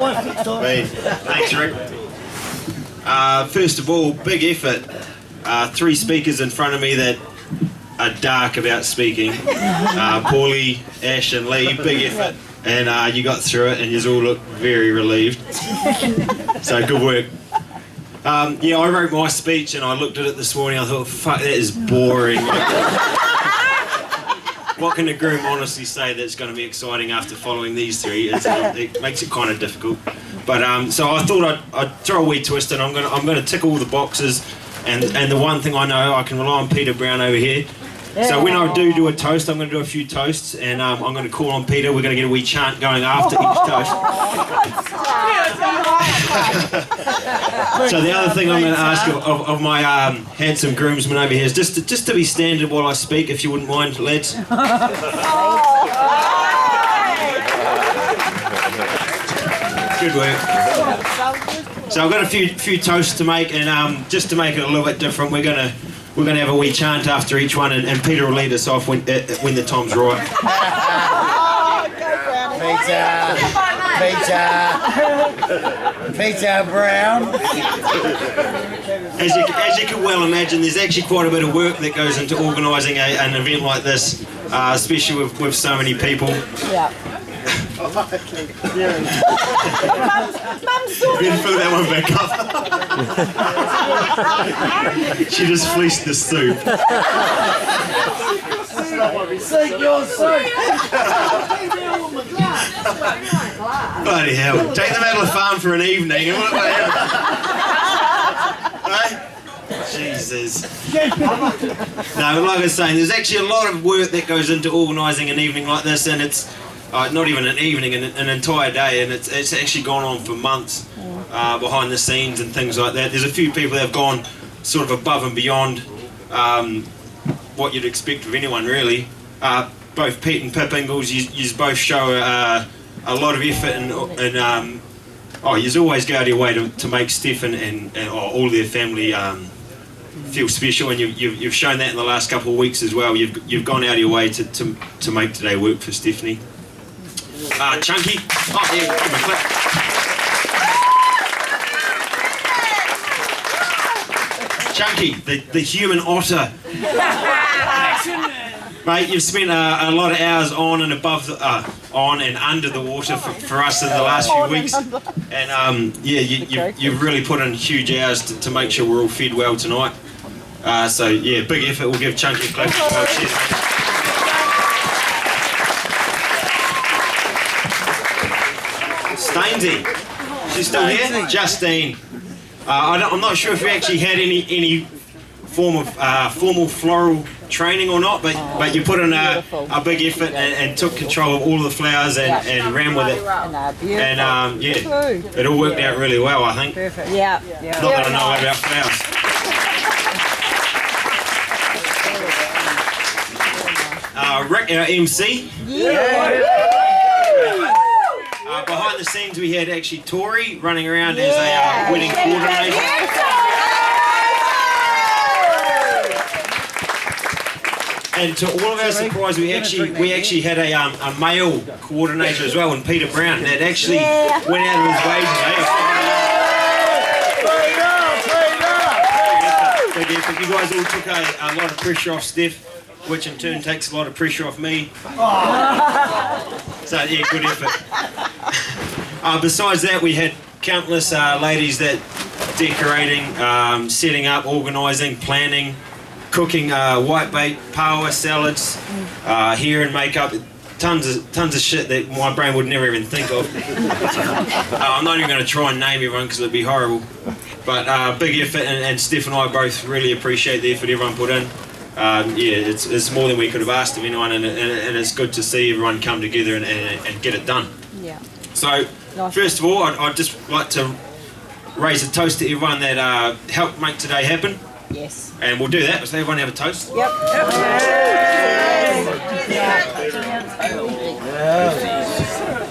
Thanks, Rick. First of all, big effort. 3 speakers in front of me that are dark about speaking. Paulie, Ash and Lee, big effort. And you got through it and you all look very relieved. So good work. Yeah, I wrote my speech and I looked at it this morning. I thought, fuck, that is boring. What can a groom honestly say that's going to be exciting after following these 3? It makes it kind of difficult. But so I thought I'd throw a wee twist, and I'm going to tick all the boxes. And the one thing I know, I can rely on Peter Brown over here. So when I do a toast, I'm going to do a few toasts, and I'm going to call on Peter. We're going to get a wee chant going after each toast. So the other thing I'm going to ask of my handsome groomsmen over here is just to be standard while I speak, if you wouldn't mind, lads. Good work. So I've got a few toasts to make, and just to make it a little bit different, we're gonna have a wee chant after each one, and Peter will lead us off when the time's right. Peter Brown. As you can well imagine, there's actually quite a bit of work that goes into organising an event like this, especially with so many people. Yeah. You better fill that one back up. She just fleeced the soup. Seek your soup. Bloody hell. Take them out of the farm for an evening and what Hey? Jesus. No, like I was saying, there's actually a lot of work that goes into organising an evening like this, and it's not even an evening, an entire day, and it's actually gone on for months behind the scenes and things like that. There's a few people that have gone sort of above and beyond what you'd expect of anyone, really. Both Pete and Pip Ingalls, you both show a lot of effort, and you always go out of your way to make Steph and all their family feel special, and you've shown that in the last couple of weeks as well. You've gone out of your way to make today work for Stephanie. Chunky. Oh yeah, give him a clap. Chunky, the human otter. Mate, you've spent a lot of hours on and above, on and under the water for us in the last few weeks, and you've really put in huge hours to make sure we're all fed well tonight. So yeah, big effort. We'll give Chunky a clap as well. Cheers, mate. Stainsy, she's still here? Justine. I'm not sure if you actually had any form of formal floral training or not, but you put in a big effort and took control of all of the flowers and ran with it. And yeah, it all worked out really well, I think. Perfect. Yeah. Not that I know about flowers. Rick, our MC. Behind the scenes, we had actually Tori running around as a wedding coordinator. And to all of our surprise, we actually had a male coordinator as well, and Peter Brown, that actually went out of his way today. You guys all took a lot of pressure off Steph, which in turn takes a lot of pressure off me. So yeah, good effort. Besides that, we had countless ladies that decorating, setting up, organising, planning, cooking whitebait, power, salads, hair and makeup, tons of shit that my brain would never even think of. I'm not even going to try and name everyone because it'd be horrible. But big effort, and Steph and I both really appreciate the effort everyone put in. It's more than we could have asked of anyone, and it's good to see everyone come together and get it done. Yeah. So, first of all, I'd just like to raise a toast to everyone that helped make today happen. Yes. And we'll do that. So everyone have a toast. Yep.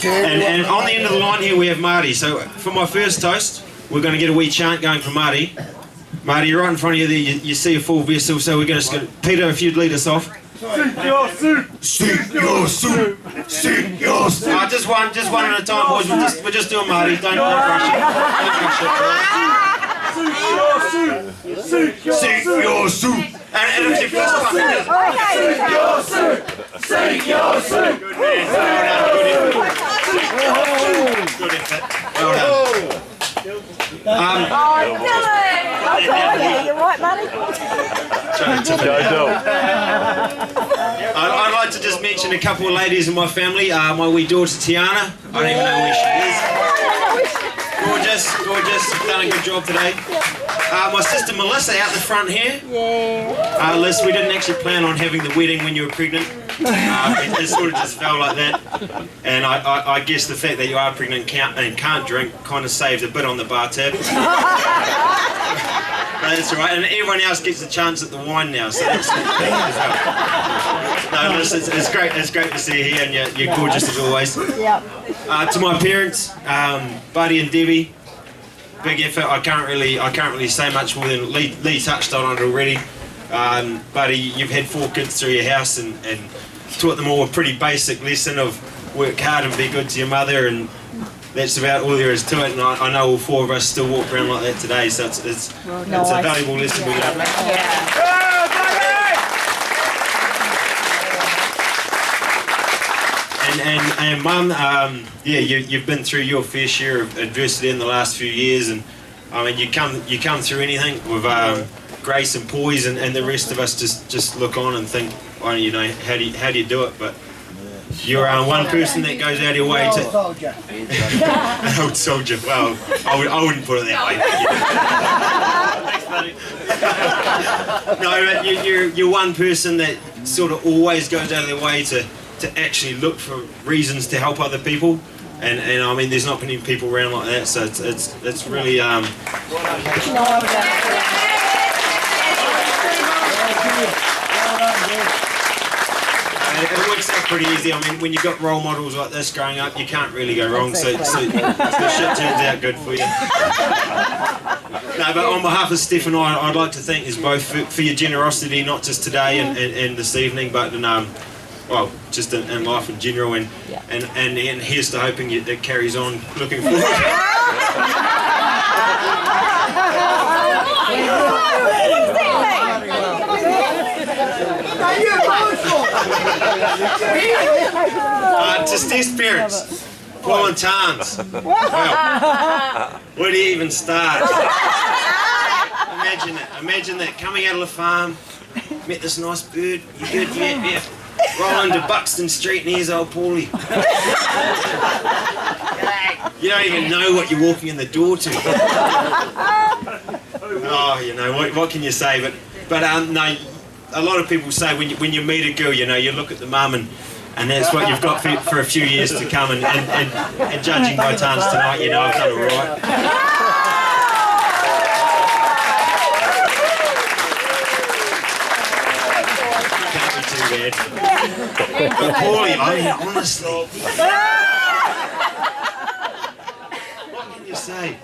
And on the end of the line here we have Marty. So for my first toast, we're going to get a wee chant going for Marty. Marty, right in front of you there, you see a full vessel, so we're going to... Peter, if you'd lead us off. Sink your soup. Sink your soup. Sink your soup. Just one at a time, boys. We're just doing Marty. Don't rush it. Sink your soup. And it's your first one. Sink your soup. Sink your soup. Good man. Good effort. Well done. You're right, Marty. I'd like to just mention a couple of ladies in my family. My wee daughter Tiana. I don't even know where she is. Gorgeous. Done a good job today. My sister Melissa out the front here. Yeah. Liz, we didn't actually plan on having the wedding when you were pregnant. It sort of just fell like that. And I guess the fact that you are pregnant and can't drink kind of saves a bit on the bar tab. That's right, and everyone else gets a chance at the wine now, so that's as well. No, listen, it's great to see you here, and you're gorgeous as always. Yep. To my parents, Buddy and Debbie, big effort. I can't really say much more than Lee touched on it already. Buddy, you've had 4 kids through your house and taught them all a pretty basic lesson of work hard and be good to your mother, and that's about all there is to it. And I know all 4 of us still walk around like that today, so it's a valuable lesson we got. And Mum, you've been through your fair share of adversity in the last few years, and I mean you come through anything with grace and poise, and the rest of us just look on and think, how do you do it? But you're one person that goes out of your way to... Soldier. An old soldier. Well, I wouldn't put it that way. No, but you're one person that sort of always goes out of their way to actually look for reasons to help other people. And I mean, there's not many people around like that, so it's really... It works out pretty easy. I mean, when you've got role models like this growing up, you can't really go wrong, so the shit turns out good for you. No, but on behalf of Steph and I'd like to thank you both for your generosity, not just today and this evening, but well, just in life in general, and here's to hoping it carries on. Looking forward. To Steve's parents, Paul and Tarns. Well, where do you even start? Imagine that, coming out of the farm, met this nice bird, you good, yeah. Roll into Buxton Street and here's old Paulie. You don't even know what you're walking in the door to. Oh, you know, what can you say? But no, a lot of people say when you meet a girl, you know, you look at the mum and that's what you've got for a few years to come, and judging by Tarns tonight, you know, I've done all right. Bad. But Paulie, I mean, honestly, what can you say? I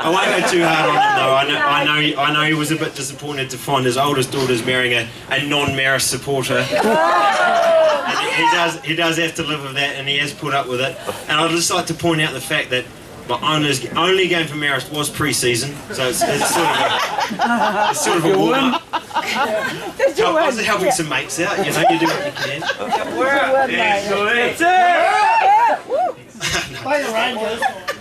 won't go too hard on him though. I know he was a bit disappointed to find his oldest daughter's marrying a non-Marist supporter. And he does have to live with that, and he has put up with it. And I'd just like to point out the fact that my only game for Marist was pre-season, so it's sort of a warm-up. I was helping some mates out, you know, you do what you can.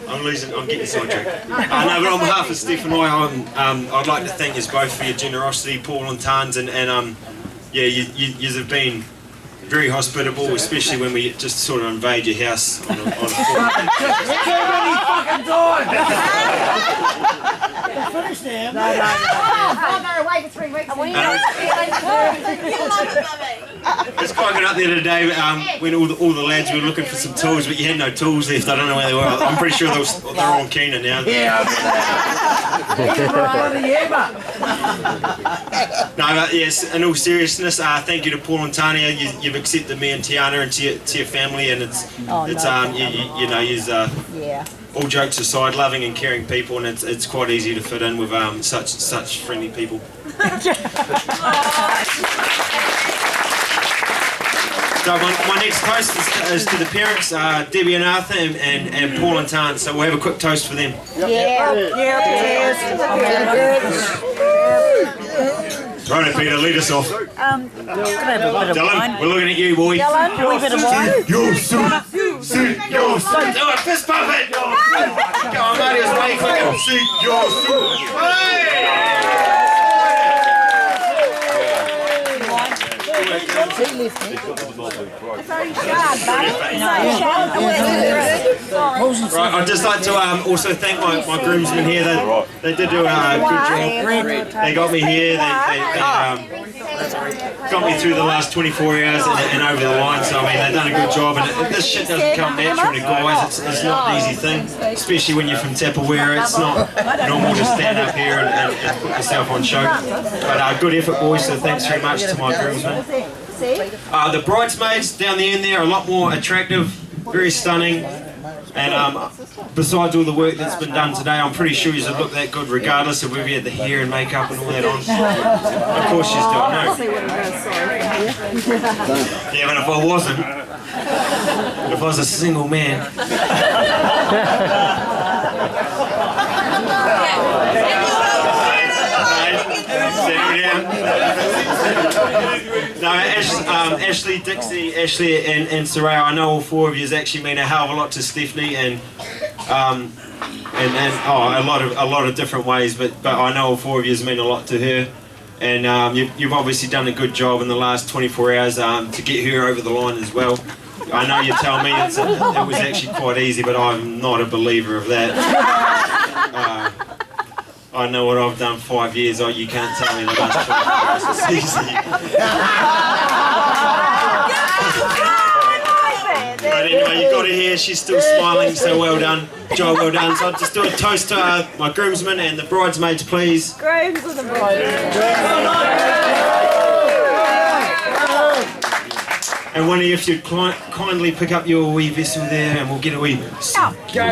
I'm getting sidetracked. No, but on behalf of Steph and I'd like to thank you both for your generosity, Paul and Tarns, and yeah, you have been very hospitable, especially when we just sort of invade your house on a Too many fucking times! Finished now. No. They're away for 3 weeks. It's quite good up there today when all the lads were looking for some tools, but you had no tools left. I don't know where they were. I'm pretty sure they're on Keener now. Yeah, No, but yes, in all seriousness, thank you to Paul and Tania. You've accepted me and Tiana into your family, and it's you know, all jokes aside, loving and caring people, and it's quite easy to fit in with such friendly people. So my next toast is to the parents, Debbie and Arthur, and Paul and Tan. So we'll have a quick toast for them. Right, Peter, lead us off. Can I have a bit of Dylan, wine? we're looking at you, boy. Dylan, a wee bit of wine? Do it, fist pump it! Go on, mate, it's way quicker. Right, I'd just like to also thank my groomsmen here. They did do a good job. They got me here. They got me through the last 24 hours and over the line. So I mean, they've done a good job. And this shit doesn't come natural to guys. It's not an easy thing, especially when you're from Tapawera. It's not normal to stand up here and put yourself on show. But good effort, boys. So thanks very much to my groomsmen. The bridesmaids down the end there are a lot more attractive, very stunning, and besides all the work that's been done today, I'm pretty sure you look that good regardless of whether you had the hair and makeup and all that on. Of course you do, no. Yeah, but if I wasn't, if I was a single man. No, Ashley, Dixie, Ashley and Soraya, I know all four of you actually mean a hell of a lot to Stephanie and a lot of different ways, but I know all four of you mean a lot to her, and you've obviously done a good job in the last 24 hours to get her over the line as well. I know you tell me it was actually quite easy, but I'm not a believer of that. I know what I've done 5 years. Oh, you can't tell me the last 20 years. It's easy. But anyway, you got her here. She's still smiling, so well done. Job well done. So I'll just do a toast to my groomsmen and the bridesmaids, please. Grooms and the bridesmaids. And one of you, if you'd kindly pick up your wee vessel there, and we'll get a wee... Go,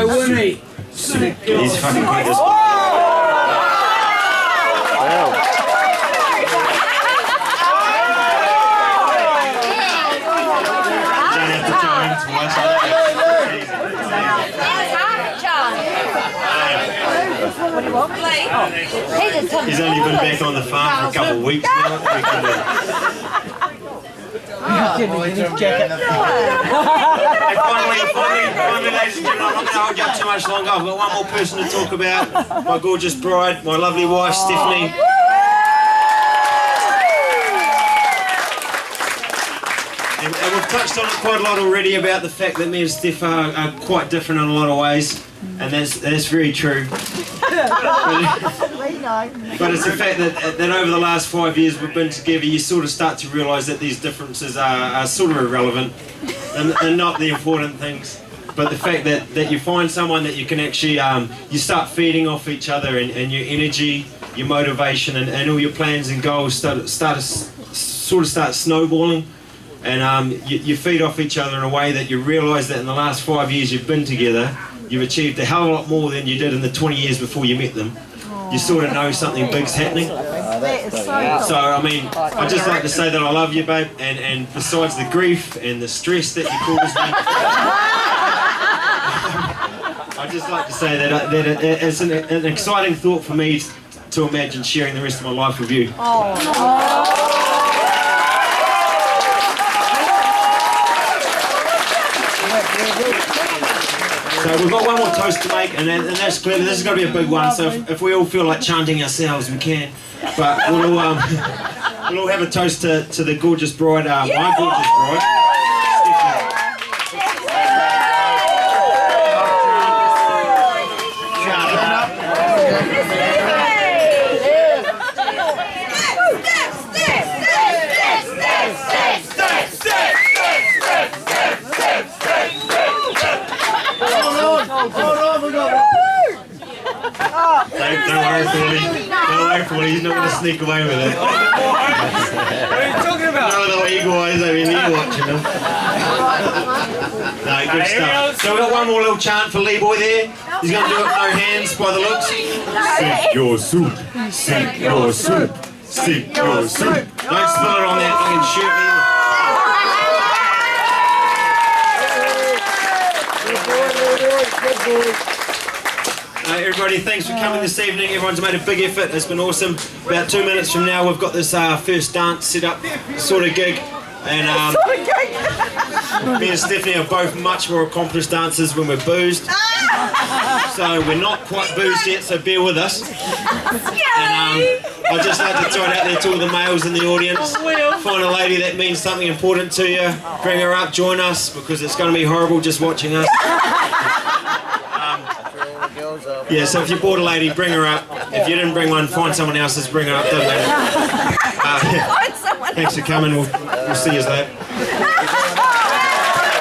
Winnie! He's fucking quick as... He's only been back on the farm for a couple of weeks now. And finally, ladies and gentlemen, I'm not going to hold you up too much longer. I've got one more person to talk about. My gorgeous bride, my lovely wife, Stephanie. And we've touched on it quite a lot already about the fact that me and Steph are quite different in a lot of ways, and that's very true. But it's the fact that over the last 5 years we've been together, you sort of start to realise that these differences are sort of irrelevant and not the important things. But the fact that you find someone that you can actually, you start feeding off each other, and your energy, your motivation, and all your plans and goals start snowballing. And you feed off each other in a way that you realise that in the last 5 years you've been together, you've achieved a hell of a lot more than you did in the 20 years before you met them. You sort of know something big's happening. So, I mean, I'd just like to say that I love you, babe, and besides the grief and the stress that you cause me, I'd just like to say that it's an exciting thought for me to imagine sharing the rest of my life with you. So we've got one more toast to make, and that's clear. This is going to be a big one. So if we all feel like chanting ourselves, we can. But we'll all have a toast to the gorgeous bride, my gorgeous bride, Stephanie. Don't worry, Paulie. Don't worry, Paulie. He's not going to sneak away with it. are you talking about? No, the eagle eyes over here watching them. No, good stuff. So we've got one more little chant for Lee Boy there. He's going to do it with no hands by the looks. Sink your soup, sink your soup, sink your soup. Don't spill it on that fucking shirt either. Everybody, thanks for coming this evening. Everyone's made a big effort. It's been awesome. About 2 minutes from now, we've got this first dance set up sort of gig. And me and Stephanie are both much more accomplished dancers when we're boozed. So we're not quite boozed yet, so bear with us. And I'd just like to throw it out there to all the males in the audience. Find a lady that means something important to you. Bring her up, join us, because it's going to be horrible just watching us. Yeah, so if you bought a lady, bring her up. If you didn't bring one, find someone else to bring her up. Doesn't matter. Thanks for coming. We'll see you later.